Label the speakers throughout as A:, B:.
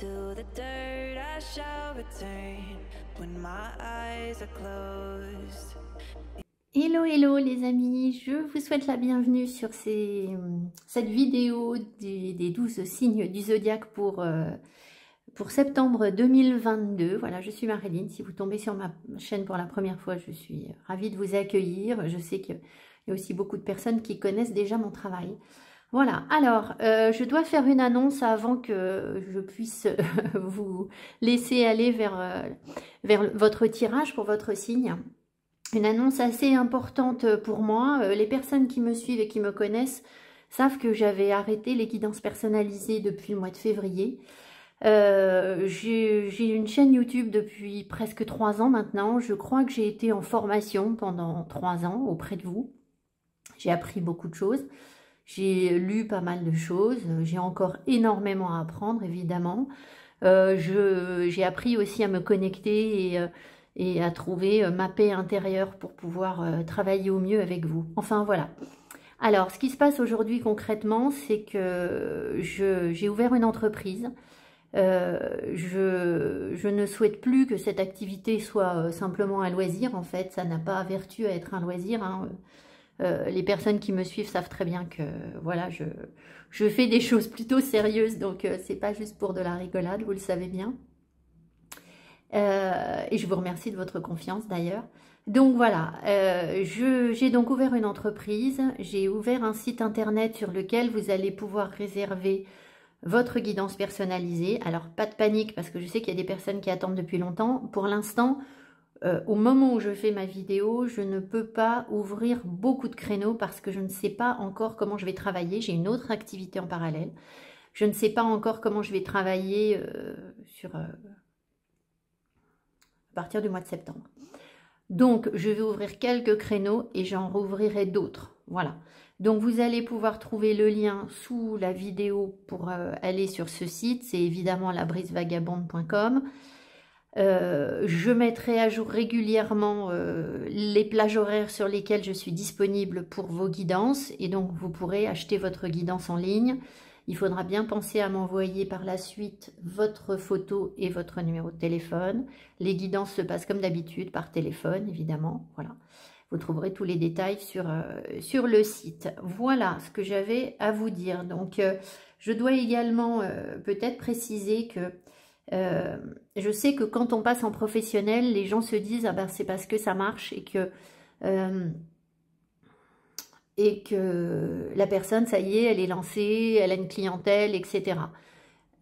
A: To the dirt I shall return when my eyes are closed.
B: Hello, hello les amis, je vous souhaite la bienvenue sur cette vidéo des 12 signes du zodiaque pour septembre 2022. Voilà, je suis Marilyn. Si vous tombez sur ma chaîne pour la première fois, je suis ravie de vous accueillir. Je sais qu'il y a aussi beaucoup de personnes qui connaissent déjà mon travail. Voilà, alors, je dois faire une annonce avant que je puisse vous laisser aller vers votre tirage pour votre signe. Une annonce assez importante pour moi. Les personnes qui me suivent et qui me connaissent savent que j'avais arrêté les guidances personnalisées depuis le mois de février. J'ai une chaîne YouTube depuis presque 3 ans maintenant. Je crois que j'ai été en formation pendant 3 ans auprès de vous. J'ai appris beaucoup de choses. J'ai lu pas mal de choses. J'ai encore énormément à apprendre, évidemment. J'ai appris aussi à me connecter et à trouver ma paix intérieure pour pouvoir travailler au mieux avec vous. Enfin, voilà. Alors, ce qui se passe aujourd'hui concrètement, c'est que j'ai ouvert une entreprise. Je ne souhaite plus que cette activité soit simplement un loisir. En fait, ça n'a pas vertu à être un loisir, hein. Les personnes qui me suivent savent très bien que voilà, je fais des choses plutôt sérieuses, donc c'est pas juste pour de la rigolade, vous le savez bien. Et je vous remercie de votre confiance d'ailleurs. Donc voilà, j'ai donc ouvert une entreprise, j'ai ouvert un site internet sur lequel vous allez pouvoir réserver votre guidance personnalisée. Alors pas de panique parce que je sais qu'il y a des personnes qui attendent depuis longtemps. Pour l'instant, au moment où je fais ma vidéo, je ne peux pas ouvrir beaucoup de créneaux parce que je ne sais pas encore comment je vais travailler. J'ai une autre activité en parallèle. Je ne sais pas encore comment je vais travailler à partir du mois de septembre. Donc, je vais ouvrir quelques créneaux et j'en rouvrirai d'autres. Voilà. Donc, vous allez pouvoir trouver le lien sous la vidéo pour aller sur ce site. C'est évidemment labrisevagabonde.com. Je mettrai à jour régulièrement les plages horaires sur lesquelles je suis disponible pour vos guidances et donc vous pourrez acheter votre guidance en ligne. Il faudra bien penser à m'envoyer par la suite votre photo et votre numéro de téléphone. Les guidances se passent comme d'habitude par téléphone, évidemment. Voilà. Vous trouverez tous les détails sur le site. Voilà ce que j'avais à vous dire. Donc, je dois également peut-être préciser que je sais que quand on passe en professionnel, les gens se disent « Ah ben c'est parce que ça marche » et que la personne, ça y est, elle est lancée, elle a une clientèle, etc.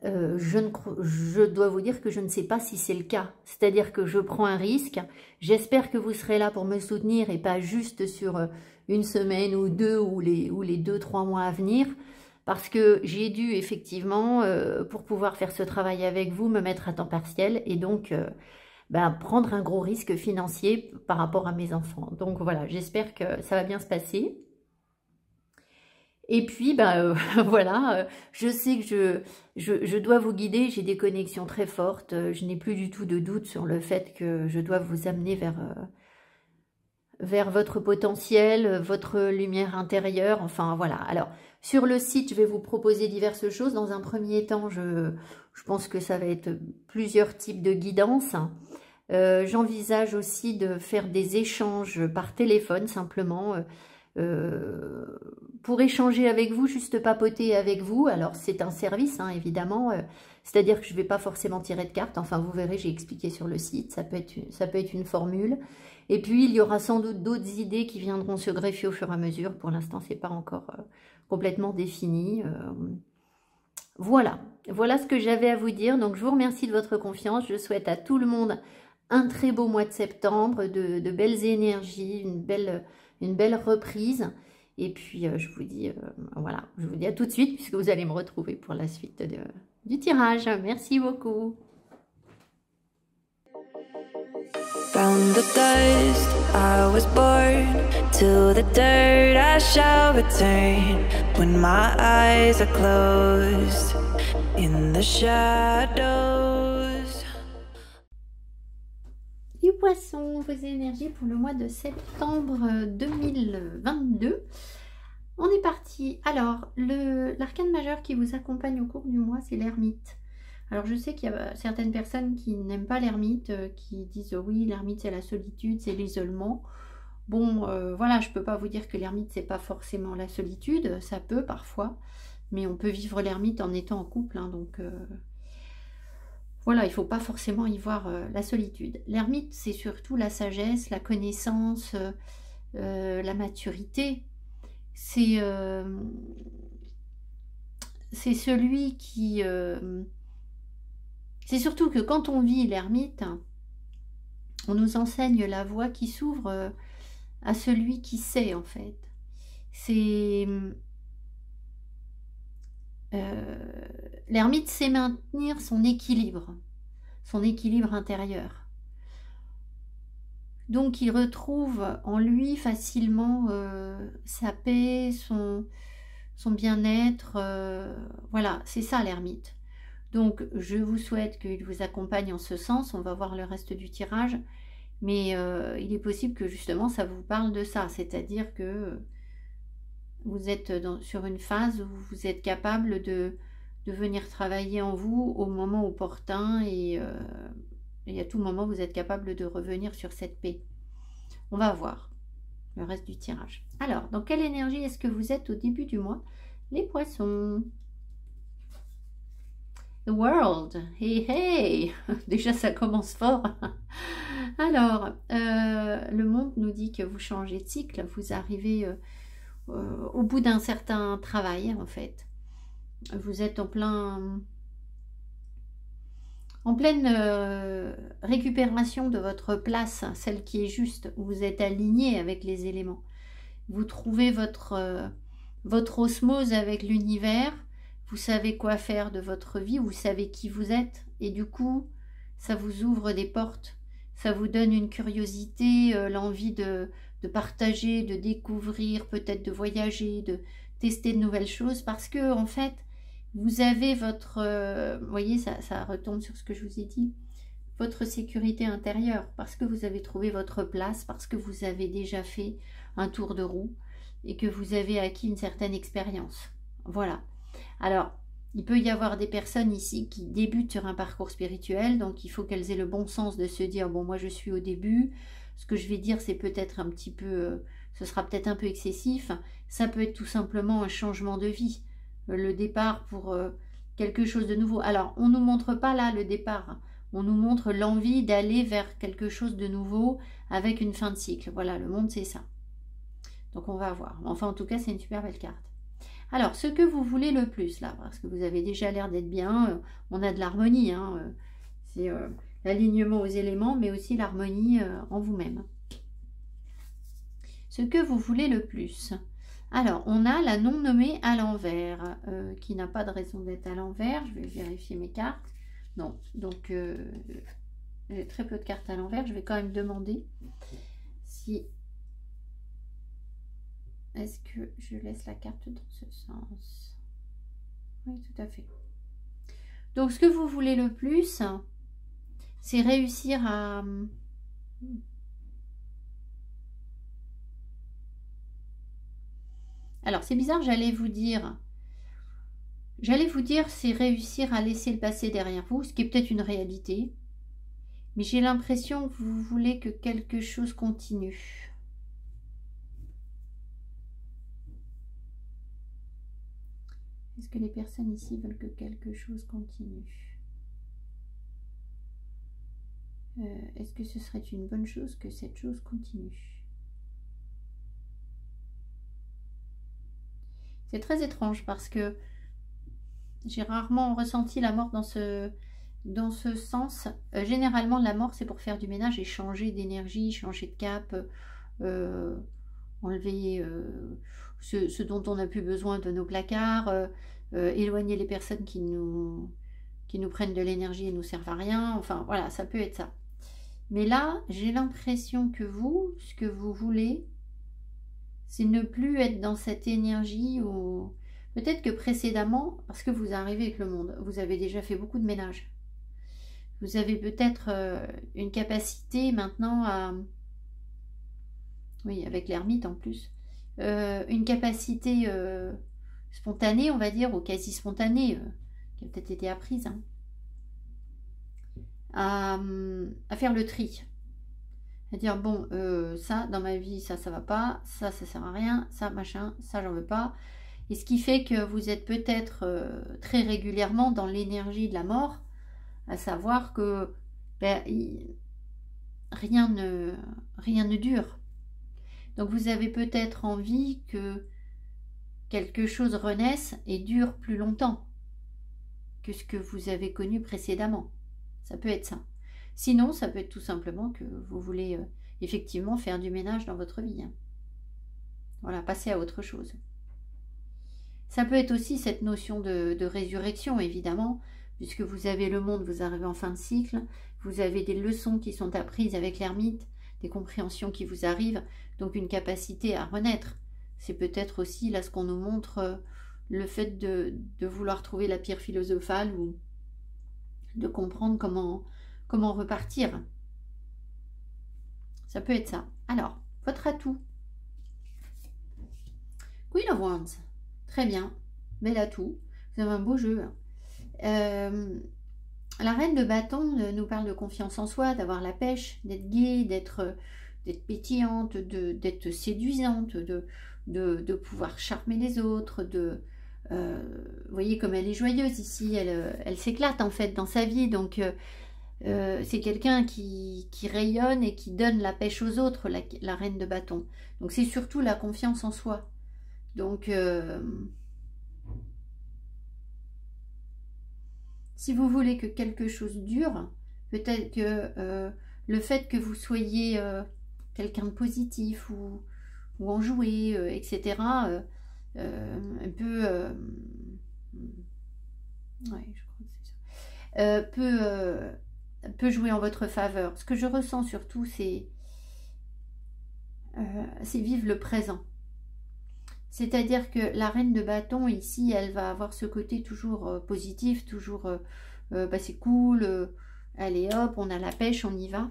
B: Je dois vous dire que je ne sais pas si c'est le cas. C'est-à-dire que je prends un risque. J'espère que vous serez là pour me soutenir et pas juste sur une semaine ou deux ou les 2-3 mois à venir. Parce que j'ai dû effectivement, pour pouvoir faire ce travail avec vous, me mettre à temps partiel et donc prendre un gros risque financier par rapport à mes enfants. Donc voilà, j'espère que ça va bien se passer. Et puis, voilà, je sais que je dois vous guider, j'ai des connexions très fortes, je n'ai plus du tout de doute sur le fait que je dois vous amener vers votre potentiel, votre lumière intérieure, enfin voilà. Alors, sur le site, je vais vous proposer diverses choses. Dans un premier temps, je pense que ça va être plusieurs types de guidances. J'envisage aussi de faire des échanges par téléphone, simplement, pour échanger avec vous, juste papoter avec vous. Alors, c'est un service, hein, évidemment. C'est-à-dire que je ne vais pas forcément tirer de cartes. Enfin, vous verrez, j'ai expliqué sur le site. Ça peut être une formule. Et puis, il y aura sans doute d'autres idées qui viendront se greffer au fur et à mesure. Pour l'instant, ce n'est pas encore complètement défini. Voilà ce que j'avais à vous dire. Donc, je vous remercie de votre confiance. Je souhaite à tout le monde un très beau mois de septembre, de belles énergies, une belle reprise. Et puis, je vous dis à tout de suite, puisque vous allez me retrouver pour la suite du tirage. Merci beaucoup.
A: From the dust I was born, to the dirt I shall return when my eyes are closed in the shadows.
B: Les poissons, vos énergies pour le mois de septembre 2022. On est parti. Alors, l'arcane majeur qui vous accompagne au cours du mois, c'est l'ermite. Alors je sais qu'il y a certaines personnes qui n'aiment pas l'ermite, qui disent oui, l'ermite c'est la solitude, c'est l'isolement. Bon, voilà, je ne peux pas vous dire que l'ermite c'est pas forcément la solitude, ça peut parfois, mais on peut vivre l'ermite en étant en couple, hein, donc voilà, il ne faut pas forcément y voir la solitude. L'ermite c'est surtout la sagesse, la connaissance, la maturité. C'est celui qui... c'est surtout que quand on vit l'ermite, on nous enseigne la voie qui s'ouvre à celui qui sait, en fait. C'est... l'ermite sait maintenir son équilibre intérieur. Donc il retrouve en lui facilement sa paix, son bien-être. Voilà, c'est ça l'ermite. Donc je vous souhaite qu'il vous accompagne en ce sens. On va voir le reste du tirage. Mais il est possible que justement ça vous parle de ça. C'est-à-dire que vous êtes sur une phase où vous êtes capable de venir travailler en vous au moment opportun et à tout moment vous êtes capable de revenir sur cette paix. On va voir le reste du tirage. Alors, dans quelle énergie est-ce que vous êtes au début du mois, les poissons? The world, hey hey, déjà ça commence fort. Alors, le monde nous dit que vous changez de cycle, vous arrivez au bout d'un certain travail en fait. Vous êtes en pleine récupération de votre place, celle qui est juste, où vous êtes aligné avec les éléments. Vous trouvez votre osmose avec l'univers, vous savez quoi faire de votre vie, vous savez qui vous êtes, et du coup, ça vous ouvre des portes, ça vous donne une curiosité, l'envie de partager, de découvrir, peut-être de voyager, de tester de nouvelles choses, parce que en fait, vous avez votre, vous voyez, ça retombe sur ce que je vous ai dit, votre sécurité intérieure, parce que vous avez trouvé votre place, parce que vous avez déjà fait un tour de roue et que vous avez acquis une certaine expérience. Voilà. Alors, il peut y avoir des personnes ici qui débutent sur un parcours spirituel, donc il faut qu'elles aient le bon sens de se dire, bon, moi je suis au début, ce que je vais dire c'est peut-être un petit peu, ce sera peut-être un peu excessif, ça peut être tout simplement un changement de vie. Le départ pour quelque chose de nouveau. Alors, on ne nous montre pas là le départ. On nous montre l'envie d'aller vers quelque chose de nouveau avec une fin de cycle. Voilà, le monde, c'est ça. Donc, on va voir. Enfin, en tout cas, c'est une super belle carte. Alors, ce que vous voulez le plus, là, parce que vous avez déjà l'air d'être bien, on a de l'harmonie. Hein, c'est l'alignement aux éléments, mais aussi l'harmonie en vous-même. Ce que vous voulez le plus. Alors, on a la non-nommée à l'envers, qui n'a pas de raison d'être à l'envers. Je vais vérifier mes cartes. Non, donc, j'ai très peu de cartes à l'envers. Je vais quand même demander si... Est-ce que je laisse la carte dans ce sens? Oui, tout à fait. Donc, ce que vous voulez le plus, c'est réussir à... Alors, c'est bizarre, j'allais vous dire, c'est réussir à laisser le passé derrière vous, ce qui est peut-être une réalité. Mais j'ai l'impression que vous voulez que quelque chose continue. Est-ce que les personnes ici veulent que quelque chose continue? Est-ce que ce serait une bonne chose que cette chose continue? C'est très étrange parce que j'ai rarement ressenti la mort dans ce sens. Généralement, la mort, c'est pour faire du ménage et changer d'énergie, changer de cap, enlever ce dont on n'a plus besoin de nos placards, éloigner les personnes qui nous prennent de l'énergie et ne nous servent à rien. Enfin, voilà, ça peut être ça. Mais là, j'ai l'impression que vous, ce que vous voulez, c'est ne plus être dans cette énergie où... Peut-être que précédemment, parce que vous arrivez avec le monde, vous avez déjà fait beaucoup de ménage. Vous avez peut-être une capacité maintenant à... Oui, avec l'ermite en plus. Une capacité spontanée, on va dire, ou quasi spontanée, qui a peut-être été apprise. Hein. à faire le tri. À dire, bon, ça, dans ma vie, ça va pas, ça sert à rien, ça, machin, ça, j'en veux pas. Et ce qui fait que vous êtes peut-être très régulièrement dans l'énergie de la mort, à savoir que ben, rien ne dure. Donc vous avez peut-être envie que quelque chose renaisse et dure plus longtemps que ce que vous avez connu précédemment. Ça peut être ça. Sinon, ça peut être tout simplement que vous voulez effectivement faire du ménage dans votre vie. Hein. Voilà, passer à autre chose. Ça peut être aussi cette notion de résurrection, évidemment, puisque vous avez le monde, vous arrivez en fin de cycle, vous avez des leçons qui sont apprises avec l'ermite, des compréhensions qui vous arrivent, donc une capacité à renaître. C'est peut-être aussi là ce qu'on nous montre, le fait de vouloir trouver la pierre philosophale ou de comprendre comment repartir. Ça peut être ça. Alors, votre atout. Queen of Wands. Très bien. Bel atout. Vous avez un beau jeu. La reine de bâton nous parle de confiance en soi, d'avoir la pêche, d'être gaie, d'être pétillante, d'être séduisante, de pouvoir charmer les autres, vous voyez comme elle est joyeuse ici, elle s'éclate en fait dans sa vie, donc c'est quelqu'un qui rayonne et qui donne la pêche aux autres, la reine de bâton. Donc c'est surtout la confiance en soi. Donc si vous voulez que quelque chose dure, peut-être que le fait que vous soyez quelqu'un de positif ou enjoué, etc., peut jouer en votre faveur. Ce que je ressens surtout, c'est vivre le présent. C'est-à-dire que la reine de bâton, ici, elle va avoir ce côté toujours positif, toujours bah, c'est cool, allez hop, on a la pêche, on y va.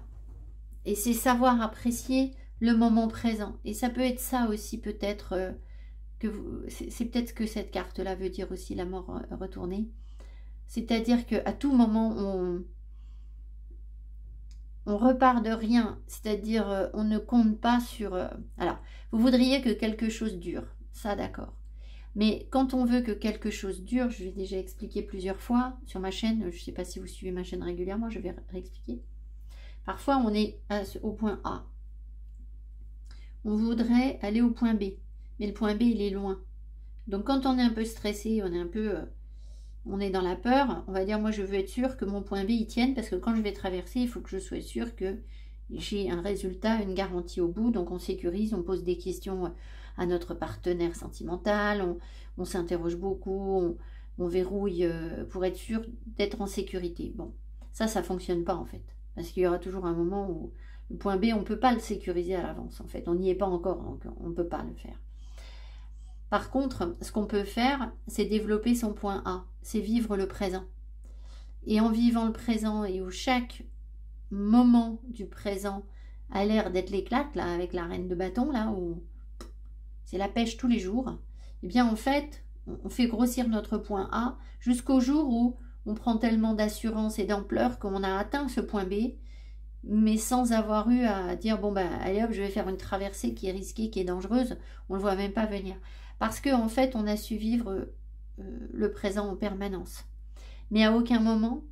B: Et c'est savoir apprécier le moment présent. Et ça peut être ça aussi peut-être, c'est peut-être ce que cette carte-là veut dire aussi, la mort retournée. C'est-à-dire qu'à tout moment, on repart de rien. C'est-à-dire, on ne compte pas sur... alors, vous voudriez que quelque chose dure. Ça, d'accord. Mais quand on veut que quelque chose dure, je l'ai déjà expliqué plusieurs fois sur ma chaîne, je ne sais pas si vous suivez ma chaîne régulièrement, je vais réexpliquer. Parfois, on est au point A. On voudrait aller au point B, mais le point B, il est loin. Donc, quand on est un peu stressé, on est dans la peur, on va dire, moi, je veux être sûr que mon point B, il tienne, parce que quand je vais traverser, il faut que je sois sûr que j'ai un résultat, une garantie au bout. Donc, on sécurise, on pose des questions à notre partenaire sentimental, on s'interroge beaucoup, on verrouille pour être sûr d'être en sécurité. Bon, ça ne fonctionne pas en fait, parce qu'il y aura toujours un moment où le point B, on ne peut pas le sécuriser à l'avance en fait, on n'y est pas encore, donc on ne peut pas le faire. Par contre, ce qu'on peut faire, c'est développer son point A, c'est vivre le présent. Et en vivant le présent et où chaque moment du présent a l'air d'être l'éclate, là, avec la reine de bâton, là, où c'est la pêche tous les jours, et bien en fait, on fait grossir notre point A jusqu'au jour où on prend tellement d'assurance et d'ampleur qu'on a atteint ce point B, mais sans avoir eu à dire, bon ben, allez hop, je vais faire une traversée qui est risquée, qui est dangereuse, on ne le voit même pas venir. Parce qu'en fait, on a su vivre le présent en permanence. Mais à aucun moment,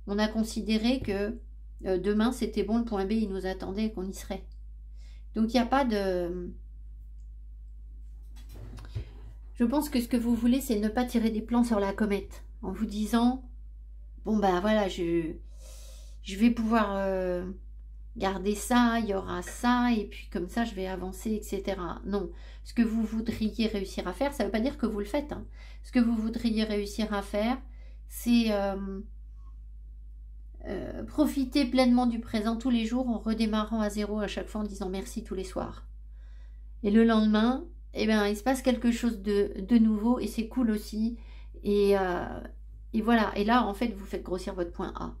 B: on a considéré que demain, c'était bon, le point B, il nous attendait, qu'on y serait. Donc, il n'y a pas de... Je pense que ce que vous voulez, c'est ne pas tirer des plans sur la comète. En vous disant, bon ben voilà, je vais pouvoir garder ça, il y aura ça, et puis comme ça, je vais avancer, etc. Non, ce que vous voudriez réussir à faire, ça ne veut pas dire que vous le faites. Hein. Ce que vous voudriez réussir à faire, c'est profiter pleinement du présent tous les jours en redémarrant à zéro à chaque fois en disant merci tous les soirs. Et le lendemain, eh bien, il se passe quelque chose de nouveau et c'est cool aussi. Et voilà. Et là, en fait, vous faites grossir votre point A.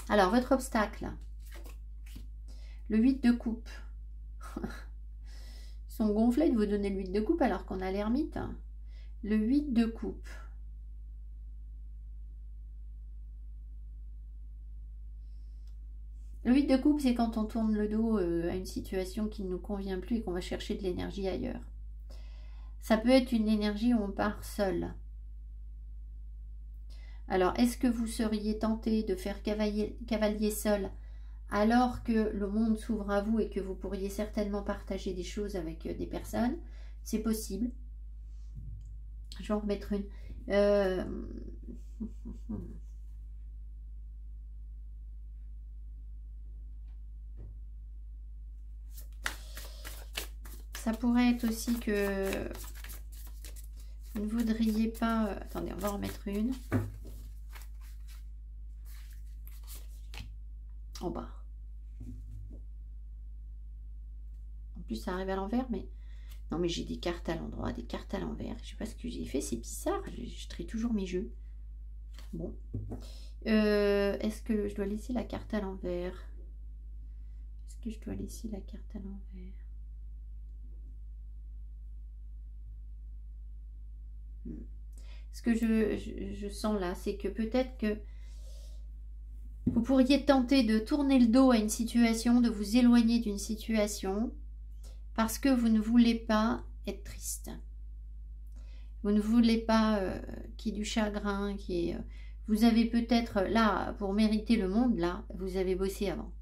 B: Alors, votre obstacle. Le 8 de coupe. Ils sont gonflés de vous donner le 8 de coupe alors qu'on a l'ermite. Le 8 de coupe. Le 8 de coupe, c'est quand on tourne le dos à une situation qui ne nous convient plus et qu'on va chercher de l'énergie ailleurs. Ça peut être une énergie où on part seul. Alors, est-ce que vous seriez tenté de faire cavalier seul alors que le monde s'ouvre à vous et que vous pourriez certainement partager des choses avec des personnes? C'est possible. Je vais en remettre une. Ça pourrait être aussi que vous ne voudriez pas... attendez, on va en remettre une. En bas. En plus, ça arrive à l'envers, mais... Non, mais j'ai des cartes à l'endroit, des cartes à l'envers. Je sais pas ce que j'ai fait, c'est bizarre. Je trie toujours mes jeux. Bon. Est-ce que je dois laisser la carte à l'envers? Est-ce que je dois laisser la carte à l'envers? Ce que je sens là, c'est que peut-être que vous pourriez tenter de tourner le dos à une situation, de vous éloigner d'une situation, parce que vous ne voulez pas être triste. Vous ne voulez pas qu'il y ait du chagrin, vous avez peut-être, là, pour mériter le monde, là, vous avez bossé avant.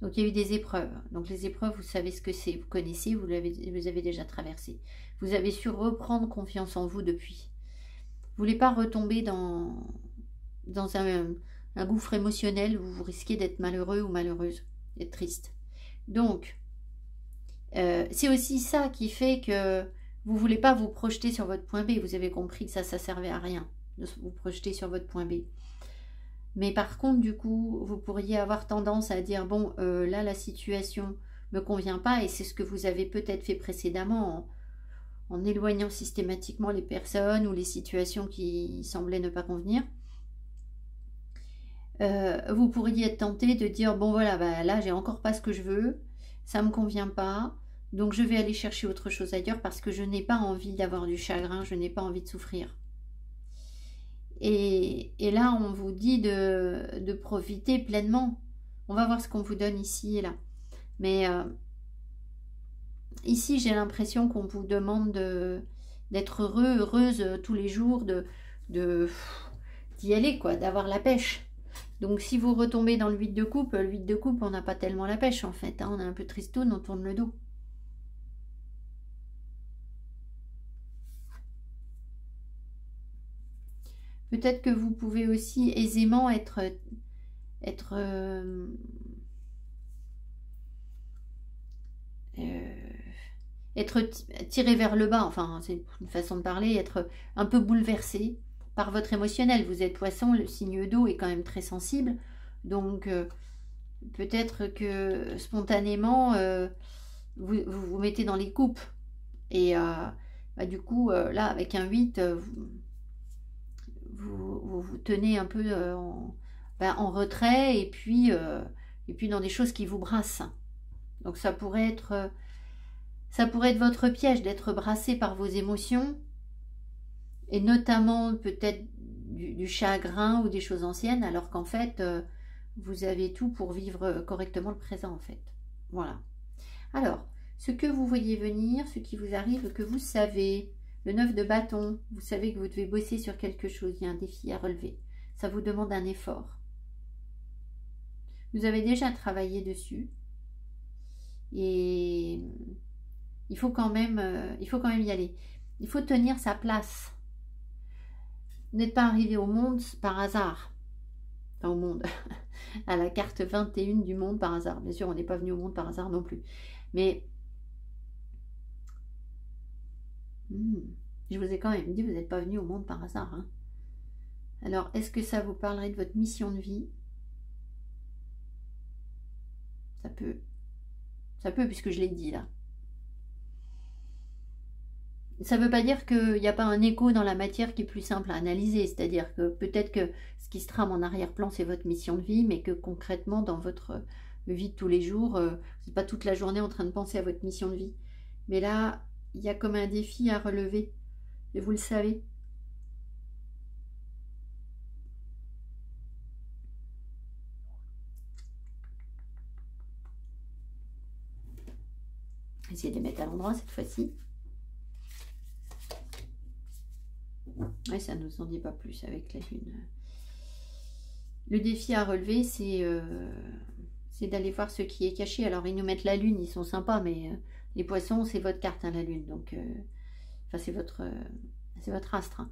B: Donc il y a eu des épreuves. Donc les épreuves, vous savez ce que c'est, vous connaissez, vous avez déjà traversé. Vous avez su reprendre confiance en vous depuis. Vous ne voulez pas retomber dans un gouffre émotionnel où vous risquez d'être malheureux ou malheureuse, d'être triste. Donc, c'est aussi ça qui fait que vous ne voulez pas vous projeter sur votre point B. Vous avez compris que ça ne servait à rien de vous projeter sur votre point B. Mais par contre, du coup, vous pourriez avoir tendance à dire, bon, là, la situation ne me convient pas, et c'est ce que vous avez peut-être fait précédemment en éloignant systématiquement les personnes ou les situations qui semblaient ne pas convenir. Vous pourriez être tenté de dire, bon voilà, bah, là j'ai encore pas ce que je veux, ça me convient pas, donc je vais aller chercher autre chose ailleurs parce que je n'ai pas envie d'avoir du chagrin, je n'ai pas envie de souffrir. Et là on vous dit de profiter pleinement. On va voir ce qu'on vous donne ici et là. Mais ici j'ai l'impression qu'on vous demande d'être heureux, heureuse tous les jours, d'y aller, quoi, d'avoir la pêche. Donc si vous retombez dans le 8 de coupe, on n'a pas tellement la pêche en fait, hein, on est un peu tristoun, on tourne le dos. Peut-être que vous pouvez aussi aisément être tiré vers le bas, enfin c'est une façon de parler, être un peu bouleversé par votre émotionnel. Vous êtes poisson, le signe d'eau est quand même très sensible, donc peut-être que spontanément vous mettez dans les coupes et bah, du coup là avec un 8 vous tenez un peu en retrait et puis dans des choses qui vous brassent. Donc ça pourrait être votre piège d'être brassé par vos émotions et notamment peut-être du chagrin ou des choses anciennes, alors qu'en fait vous avez tout pour vivre correctement le présent en fait. Voilà. Alors, ce que vous voyez venir, ce qui vous arrive, que vous savez, le 9 de bâton, vous savez que vous devez bosser sur quelque chose, il y a un défi à relever. Ça vous demande un effort. Vous avez déjà travaillé dessus et il faut quand même y aller. Il faut tenir sa place. Vous n'êtes pas arrivé au monde par hasard. Enfin, au monde, à la carte 21 du monde par hasard. Bien sûr, on n'est pas venu au monde par hasard non plus. Mais je vous ai quand même dit, vous n'êtes pas venu au monde par hasard. Hein. Alors, est-ce que ça vous parlerait de votre mission de vie? Ça peut. Ça peut, puisque je l'ai dit là. Ça ne veut pas dire qu'il n'y a pas un écho dans la matière qui est plus simple à analyser. C'est-à-dire que peut-être que ce qui se trame en arrière-plan, c'est votre mission de vie, mais que concrètement, dans votre vie de tous les jours, vous n'êtes pas toute la journée en train de penser à votre mission de vie. Mais là, il y a comme un défi à relever. Et vous le savez. essayer de les mettre à l'endroit cette fois-ci. Ouais, ça ne nous en dit pas plus avec la lune. Le défi à relever, c'est d'aller voir ce qui est caché. Alors, ils nous mettent la lune, ils sont sympas, mais les poissons, c'est votre carte, hein, la lune. Donc, enfin, c'est votre astre. Hein.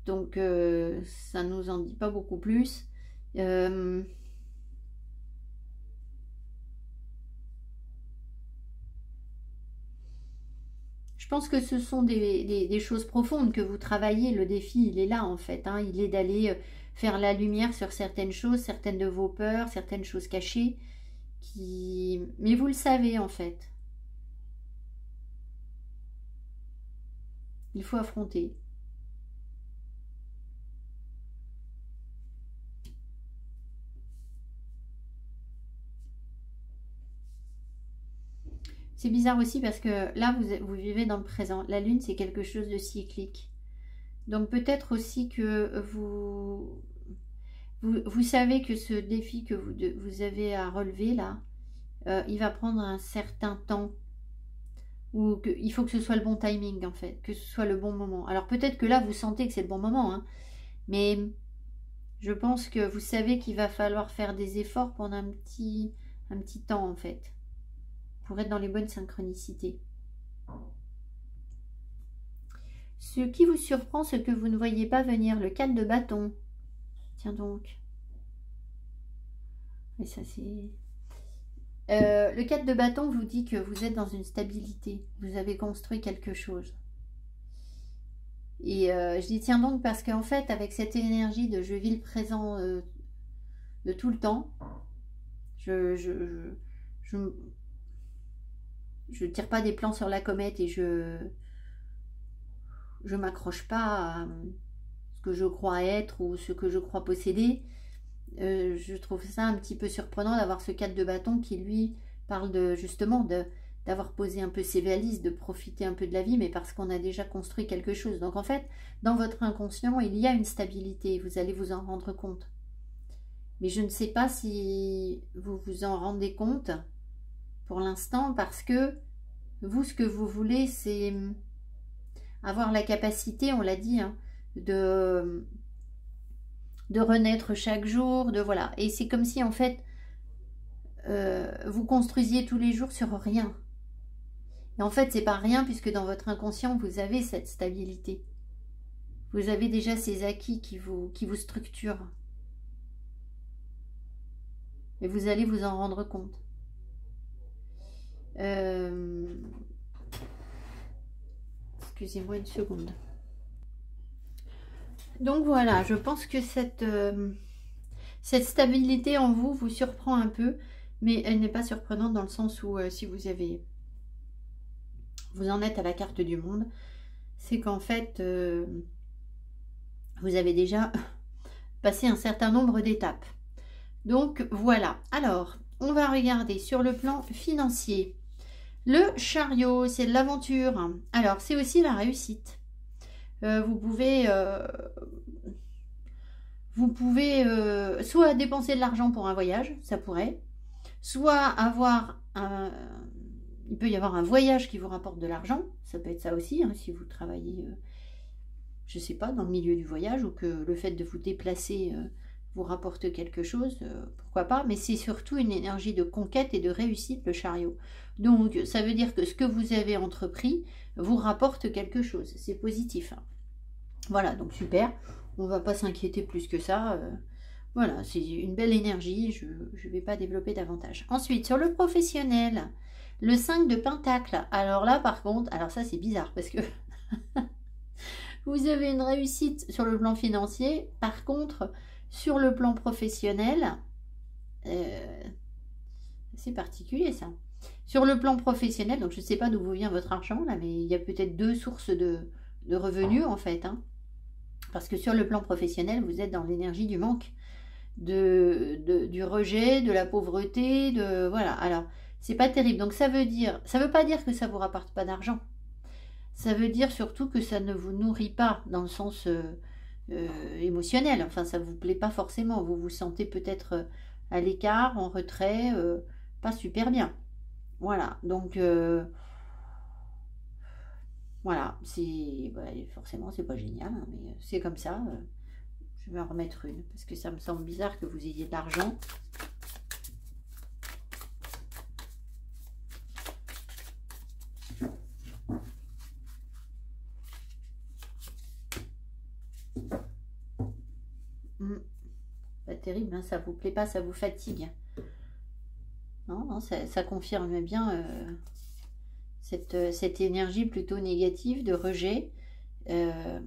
B: Donc, ça ne nous en dit pas beaucoup plus. Je pense que ce sont des choses profondes que vous travaillez. Le défi, il est là en fait. Hein. Il est d'aller faire la lumière sur certaines choses, certaines de vos peurs, certaines choses cachées. Mais vous le savez en fait. Il faut affronter. C'est bizarre aussi parce que là, vous vivez dans le présent. La lune, c'est quelque chose de cyclique. Donc peut-être aussi que vous savez que ce défi que vous avez à relever là, il va prendre un certain temps. Ou il faut que ce soit le bon timing en fait, que ce soit le bon moment. Alors peut-être que là, vous sentez que c'est le bon moment, hein, mais je pense que vous savez qu'il va falloir faire des efforts pendant un petit temps en fait. Pour être dans les bonnes synchronicités. Ce qui vous surprend, ce que vous ne voyez pas venir, le 4 de bâton. Tiens donc. Et ça c'est... le 4 de bâton vous dit que vous êtes dans une stabilité. Vous avez construit quelque chose. Et je dis tiens donc parce qu'en fait, avec cette énergie de je vis le présent de tout le temps, je tire pas des plans sur la comète et je m'accroche pas à ce que je crois être ou ce que je crois posséder. Je trouve ça un petit peu surprenant d'avoir ce 4 de bâton qui lui parle justement d'avoir posé un peu ses valises, de profiter un peu de la vie, mais parce qu'on a déjà construit quelque chose. Donc en fait, dans votre inconscient, il y a une stabilité, vous allez vous en rendre compte. Mais je ne sais pas si vous vous en rendez compte pour l'instant, parce que vous, ce que vous voulez, c'est avoir la capacité, on l'a dit, hein, de renaître chaque jour, voilà. Et c'est comme si, en fait, vous construisiez tous les jours sur rien. Et en fait, c'est pas rien, puisque dans votre inconscient, vous avez cette stabilité. Vous avez déjà ces acquis qui vous structurent. Et vous allez vous en rendre compte. Excusez-moi une seconde. Donc voilà, je pense que cette stabilité en vous vous surprend un peu, mais elle n'est pas surprenante dans le sens où si vous en êtes à la carte du monde, c'est qu'en fait vous avez déjà passé un certain nombre d'étapes. Donc voilà, alors on va regarder sur le plan financier. Le chariot, c'est de l'aventure. Alors, c'est aussi la réussite. Vous pouvez soit dépenser de l'argent pour un voyage, ça pourrait, soit avoir il peut y avoir un voyage qui vous rapporte de l'argent, ça peut être ça aussi, hein, si vous travaillez, je ne sais pas, dans le milieu du voyage, ou que le fait de vous déplacer vous rapporte quelque chose, pourquoi pas, mais c'est surtout une énergie de conquête et de réussite, le chariot. Donc, ça veut dire que ce que vous avez entrepris vous rapporte quelque chose, c'est positif. Hein. Voilà, donc super, on ne va pas s'inquiéter plus que ça. Voilà, c'est une belle énergie, je ne vais pas développer davantage. Ensuite, sur le professionnel, le 5 de pentacle. Alors là, par contre, alors ça c'est bizarre, parce que vous avez une réussite sur le plan financier, par contre... Sur le plan professionnel, c'est particulier ça. Sur le plan professionnel, donc je ne sais pas d'où vous vient votre argent là, mais il y a peut-être deux sources de revenus en fait. Hein. Parce que sur le plan professionnel, vous êtes dans l'énergie du manque, du rejet, de la pauvreté, voilà. Alors, c'est pas terrible. Donc ça veut pas dire que ça vous rapporte pas d'argent. Ça veut dire surtout que ça ne vous nourrit pas dans le sens... émotionnel, enfin ça vous plaît pas forcément, vous vous sentez peut-être à l'écart, en retrait, pas super bien, voilà, donc Voilà, c'est forcément c'est pas génial, hein, mais c'est comme ça. Je vais en remettre une parce que ça me semble bizarre que vous ayez de l'argent. Pas terrible, hein, ça vous plaît pas, ça vous fatigue. Non, non, ça confirme bien cette énergie plutôt négative de rejet. Ce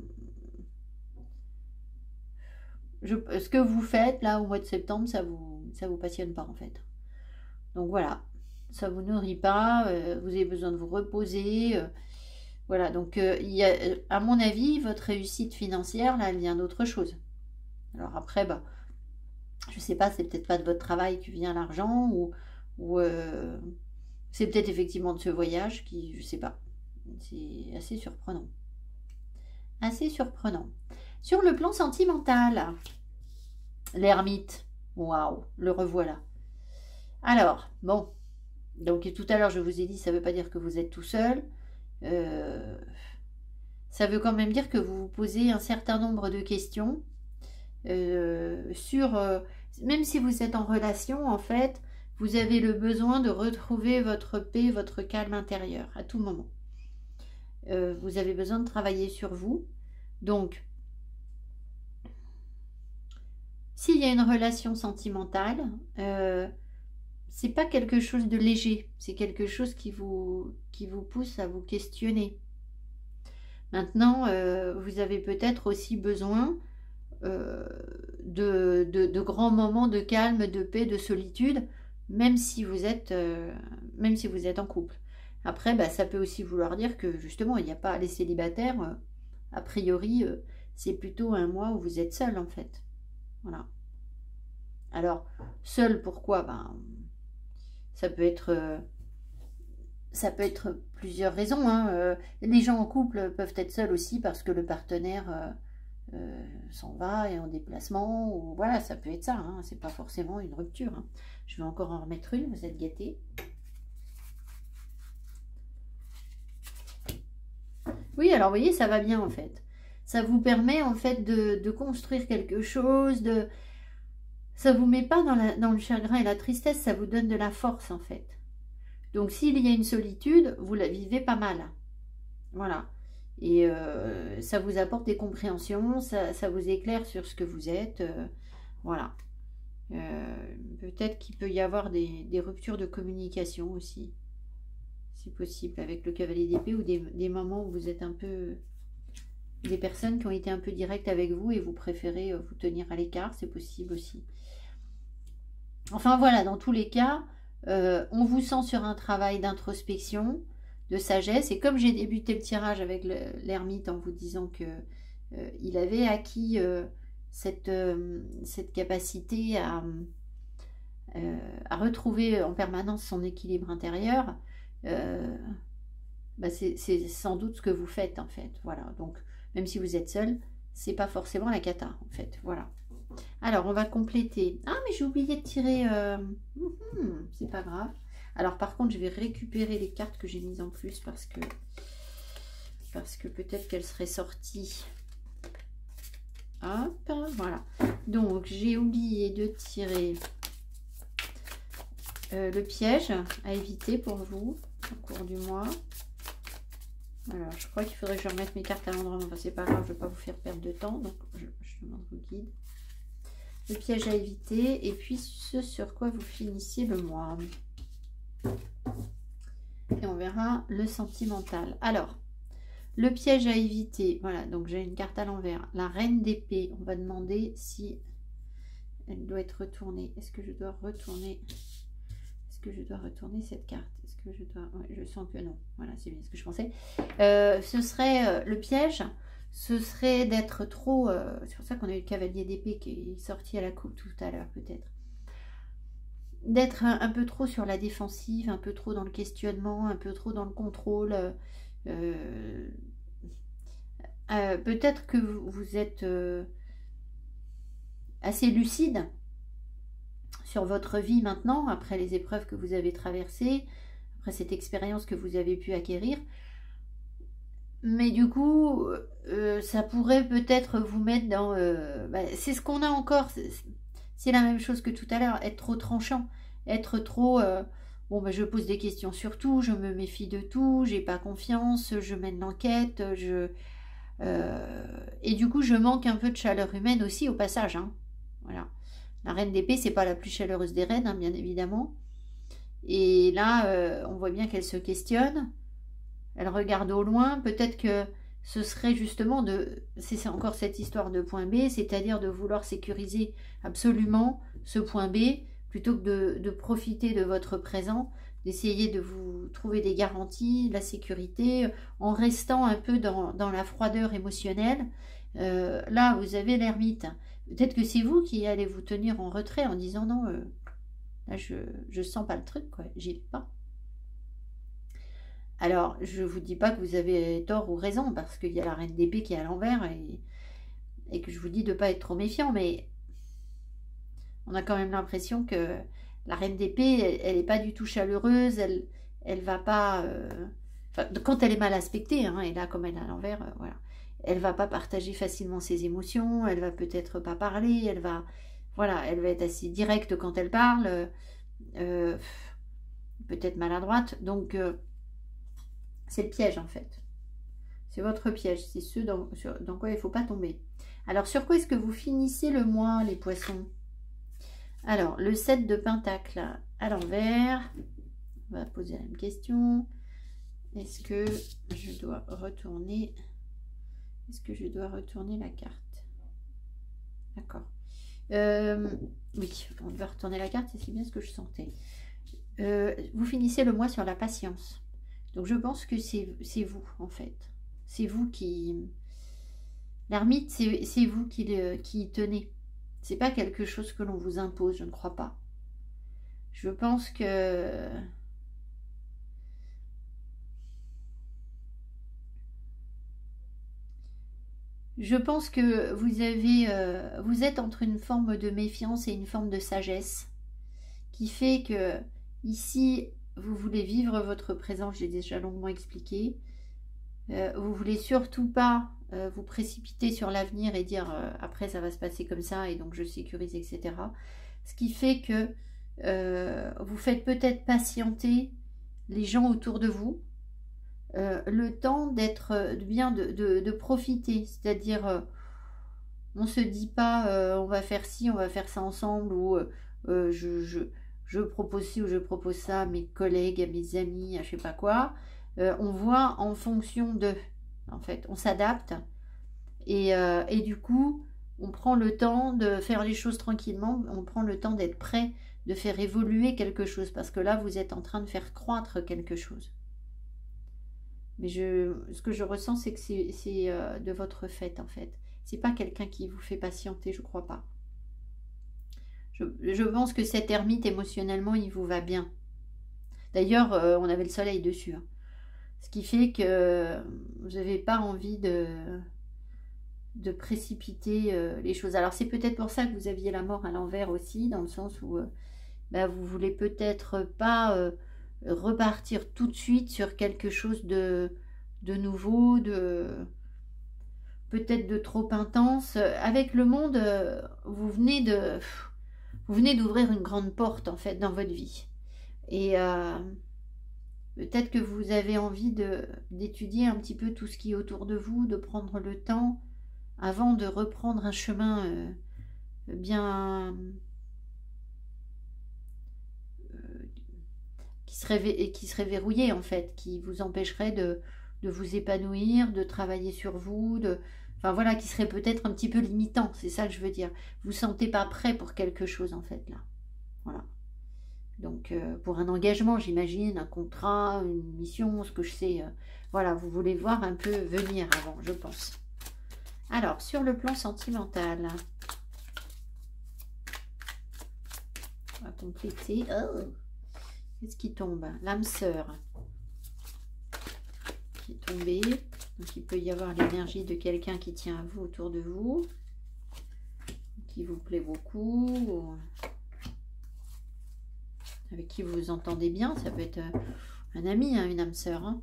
B: que vous faites là au mois de septembre, ça vous passionne pas en fait. Donc voilà, ça vous nourrit pas, vous avez besoin de vous reposer. Voilà, donc il y a, à mon avis, votre réussite financière, là, elle vient d'autre chose. Alors après, bah, je sais pas, c'est peut-être pas de votre travail que vient l'argent, ou c'est peut-être effectivement de ce voyage qui, je sais pas. C'est assez surprenant. Assez surprenant. Sur le plan sentimental, l'ermite, waouh, le revoilà. Alors, bon, donc tout à l'heure je vous ai dit, ça ne veut pas dire que vous êtes tout seul. Ça veut quand même dire que vous vous posez un certain nombre de questions même si vous êtes en relation, en fait, vous avez le besoin de retrouver votre paix, votre calme intérieur à tout moment. Vous avez besoin de travailler sur vous. Donc, s'il y a une relation sentimentale, c'est pas quelque chose de léger, c'est quelque chose qui vous pousse à vous questionner. Maintenant, vous avez peut-être aussi besoin de grands moments de calme, de paix, de solitude, même si vous êtes en couple. Après, bah, ça peut aussi vouloir dire que justement, il n'y a pas les célibataires, a priori, c'est plutôt un mois où vous êtes seul en fait. Voilà. Alors, seul, pourquoi? Ben, ça peut être plusieurs raisons. Hein. Les gens en couple peuvent être seuls aussi parce que le partenaire s'en va et en déplacement. Ou, voilà, ça peut être ça. Hein. C'est pas forcément une rupture. Hein. Je vais encore en remettre une, vous êtes gâtés. Oui, alors vous voyez, ça va bien en fait. Ça vous permet en fait de construire quelque chose, ça vous met pas dans le chagrin et la tristesse, ça vous donne de la force en fait. Donc s'il y a une solitude, vous la vivez pas mal. Voilà. Et ça vous apporte des compréhensions, ça vous éclaire sur ce que vous êtes. Voilà. Peut-être qu'il peut y avoir des ruptures de communication aussi. C'est possible avec le cavalier d'épée ou des moments où vous êtes un peu... Des personnes qui ont été un peu directes avec vous et vous préférez vous tenir à l'écart, c'est possible aussi. Enfin voilà, dans tous les cas, on vous sent sur un travail d'introspection, de sagesse. Et comme j'ai débuté le tirage avec l'ermite en vous disant que il avait acquis cette capacité à retrouver en permanence son équilibre intérieur, bah c'est sans doute ce que vous faites en fait. Voilà, donc même si vous êtes seul, c'est pas forcément la cata en fait. Voilà. Alors on va compléter. Ah mais j'ai oublié de tirer. C'est pas grave. Alors par contre je vais récupérer les cartes que j'ai mises en plus parce que peut-être qu'elles seraient sorties. Hop, voilà. Donc j'ai oublié de tirer le piège à éviter pour vous au cours du mois. Alors, je crois qu'il faudrait que je remette mes cartes à l'endroit. Enfin, c'est pas grave, je ne vais pas vous faire perdre de temps. Donc, je demande vos guides. Le piège à éviter. Et puis, ce sur quoi vous finissez le mois. Et on verra le sentimental. Alors, le piège à éviter. Voilà, donc j'ai une carte à l'envers. La reine d'épée. On va demander si elle doit être retournée. Est-ce que je dois retourner cette carte? Est-ce que je dois... Ouais, je sens que non. Voilà, c'est bien ce que je pensais. Ce serait le piège. Ce serait d'être trop... c'est pour ça qu'on a eu le cavalier d'épée qui est sorti à la coupe tout à l'heure, peut-être. D'être un peu trop sur la défensive, un peu trop dans le questionnement, un peu trop dans le contrôle. Peut-être que vous êtes assez lucide sur votre vie maintenant, après les épreuves que vous avez traversées, après cette expérience que vous avez pu acquérir. Mais du coup, ça pourrait peut-être vous mettre dans... c'est ce qu'on a encore, c'est la même chose que tout à l'heure, être trop tranchant, être trop... bon, je pose des questions sur tout, je me méfie de tout, j'ai pas confiance, je mène l'enquête, et du coup, je manque un peu de chaleur humaine aussi au passage. Hein. Voilà. La reine d'épée, c'est pas la plus chaleureuse des reines, hein, bien évidemment. Et là, on voit bien qu'elle se questionne. Elle regarde au loin. Peut-être que ce serait justement de... C'est encore cette histoire de point B, c'est-à-dire de vouloir sécuriser absolument ce point B, plutôt que de profiter de votre présent, d'essayer de vous trouver des garanties, de la sécurité, en restant un peu dans la froideur émotionnelle. Là, vous avez l'ermite. Peut-être que c'est vous qui allez vous tenir en retrait en disant non, là je sens pas le truc, quoi, j'y vais pas. Alors, je vous dis pas que vous avez tort ou raison, parce qu'il y a la reine d'épée qui est à l'envers, et que je vous dis de pas être trop méfiant, mais on a quand même l'impression que la reine d'épée, elle n'est pas du tout chaleureuse, elle va pas... quand elle est mal aspectée, hein, et là, comme elle est à l'envers, voilà. Elle va pas partager facilement ses émotions, elle va peut-être pas parler, elle va être assez directe quand elle parle, peut-être maladroite, donc c'est le piège en fait. C'est votre piège, c'est ce dans quoi il ne faut pas tomber. Alors, sur quoi est-ce que vous finissez le mois, les poissons? Alors, le 7 de Pentacle à l'envers. On va poser la même question. Est-ce que je dois retourner... Est-ce que je dois retourner la carte? D'accord. Oui, on va retourner la carte, c'est bien ce que je sentais. Vous finissez le mois sur la patience. Donc, je pense que c'est vous, en fait. C'est vous qui... L'ermite, c'est vous qui tenez. C'est pas quelque chose que l'on vous impose, je ne crois pas. Je pense que... Je pense que vous êtes entre une forme de méfiance et une forme de sagesse qui fait que ici, vous voulez vivre votre présent, j'ai déjà longuement expliqué. Vous voulez surtout pas vous précipiter sur l'avenir et dire après ça va se passer comme ça et donc je sécurise, etc. Ce qui fait que vous faites peut-être patienter les gens autour de vous. Le temps d'être bien de profiter, c'est-à-dire on se dit pas on va faire ci, on va faire ça ensemble ou je propose ci ou je propose ça à mes collègues, à mes amis, à je sais pas quoi. On voit en fonction de, en fait, on s'adapte et du coup on prend le temps de faire les choses tranquillement, on prend le temps d'être prêt, de faire évoluer quelque chose parce que là vous êtes en train de faire croître quelque chose. Mais ce que je ressens, c'est que c'est de votre fait, en fait. C'est pas quelqu'un qui vous fait patienter, je crois pas. Je pense que cet ermite, émotionnellement, il vous va bien. D'ailleurs, on avait le soleil dessus. Hein. Ce qui fait que vous n'avez pas envie de précipiter les choses. Alors, c'est peut-être pour ça que vous aviez la mort à l'envers aussi, dans le sens où vous voulez peut-être pas... repartir tout de suite sur quelque chose de nouveau, peut-être de trop intense. Avec le monde, vous venez d'ouvrir une grande porte en fait dans votre vie. Et peut-être que vous avez envie d'étudier un petit peu tout ce qui est autour de vous, de prendre le temps avant de reprendre un chemin bien... qui serait verrouillé en fait, qui vous empêcherait de vous épanouir, de travailler sur vous, enfin voilà, qui serait peut-être un petit peu limitant, c'est ça que je veux dire. Vous ne sentez pas prêt pour quelque chose en fait là. Voilà. Donc pour un engagement, j'imagine, un contrat, une mission, ce que je sais, voilà, vous voulez voir un peu venir avant, je pense. Alors, sur le plan sentimental, on va compléter. Oh, qu'est-ce qui tombe? L'âme sœur qui est tombée. Donc, il peut y avoir l'énergie de quelqu'un qui tient à vous autour de vous, qui vous plaît beaucoup, avec qui vous vous entendez bien. Ça peut être un ami, hein, une âme sœur. Hein.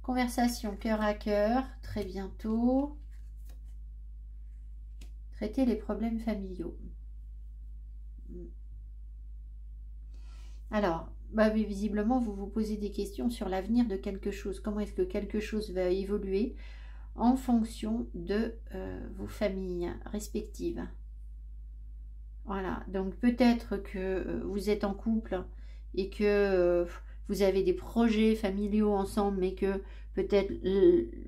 B: Conversation cœur à cœur, très bientôt. Traiter les problèmes familiaux. Alors, bah, visiblement, vous vous posez des questions sur l'avenir de quelque chose. Comment est-ce que quelque chose va évoluer en fonction de vos familles respectives. Voilà, donc peut-être que vous êtes en couple et que vous avez des projets familiaux ensemble, mais que peut-être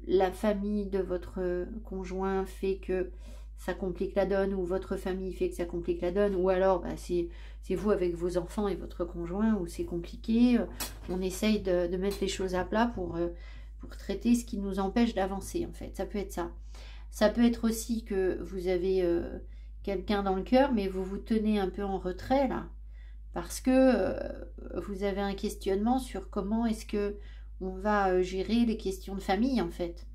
B: la famille de votre conjoint fait que ça complique la donne, ou votre famille fait que ça complique la donne, ou alors bah, c'est vous avec vos enfants et votre conjoint où c'est compliqué. On essaye de mettre les choses à plat pour traiter ce qui nous empêche d'avancer, en fait. Ça peut être ça. Ça peut être aussi que vous avez quelqu'un dans le cœur, mais vous vous tenez un peu en retrait, là, parce que vous avez un questionnement sur comment est-ce que on va gérer les questions de famille, en fait.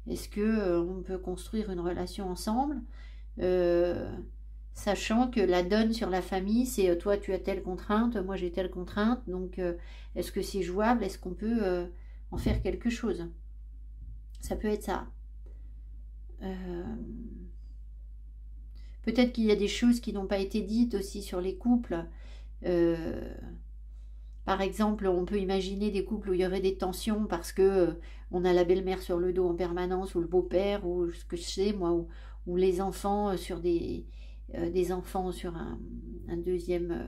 B: Est-ce que on peut construire une relation ensemble, sachant que la donne sur la famille, c'est toi tu as telle contrainte, moi j'ai telle contrainte, donc est-ce que c'est jouable, est-ce qu'on peut en faire quelque chose? Ça peut être ça. Peut-être qu'il y a des choses qui n'ont pas été dites aussi sur les couples. Par exemple, on peut imaginer des couples où il y aurait des tensions parce que on a la belle-mère sur le dos en permanence, ou le beau-père, ou ce que je sais, moi, ou les enfants sur des enfants sur un deuxième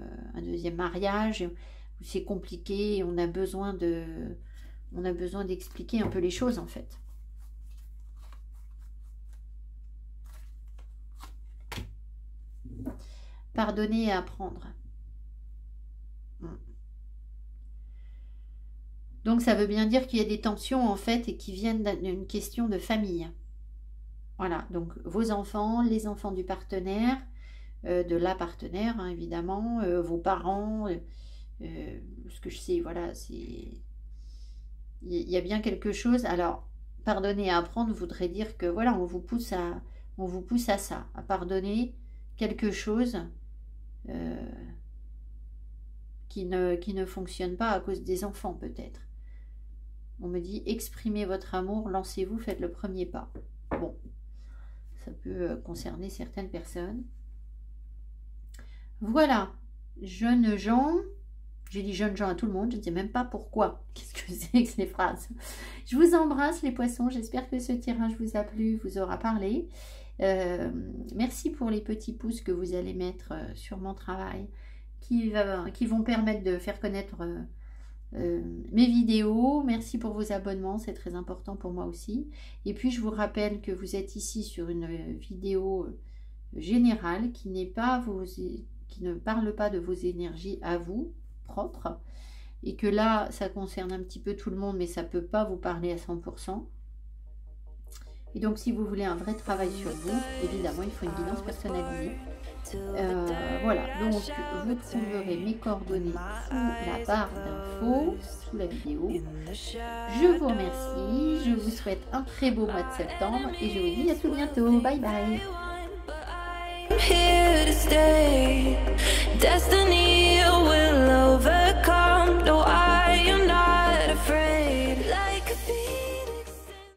B: mariage, où c'est compliqué, on a besoin d'expliquer un peu les choses, en fait. Pardonner et apprendre. Donc ça veut bien dire qu'il y a des tensions en fait et qui viennent d'une question de famille. Voilà, donc vos enfants, les enfants du partenaire, de la partenaire hein, évidemment, vos parents, ce que je sais, voilà, c'est... Il y a bien quelque chose. Alors, pardonner et apprendre voudrait dire que voilà, on vous pousse à ça, à pardonner quelque chose qui ne fonctionne pas à cause des enfants peut-être. On me dit, exprimez votre amour, lancez-vous, faites le premier pas. Bon, ça peut concerner certaines personnes. Voilà, jeunes gens, j'ai dit jeunes gens à tout le monde, je ne sais même pas pourquoi. Qu'est-ce que c'est que ces phrases? Je vous embrasse les poissons, j'espère que ce tirage vous a plu, vous aura parlé. Merci pour les petits pouces que vous allez mettre sur mon travail, qui vont permettre de faire connaître mes vidéos. Merci pour vos abonnements, c'est très important pour moi aussi. Et puis je vous rappelle que vous êtes ici sur une vidéo générale qui ne parle pas de vos énergies à vous propres, et que là ça concerne un petit peu tout le monde, mais ça ne peut pas vous parler à 100%. Et donc si vous voulez un vrai travail sur vous, évidemment il faut une guidance personnalisée. Voilà, donc vous trouverez mes coordonnées sous la barre d'infos, sous la vidéo. Je vous remercie, je vous souhaite un très beau mois de septembre et je vous dis à tout bientôt. Bye bye. Destiny will overcome.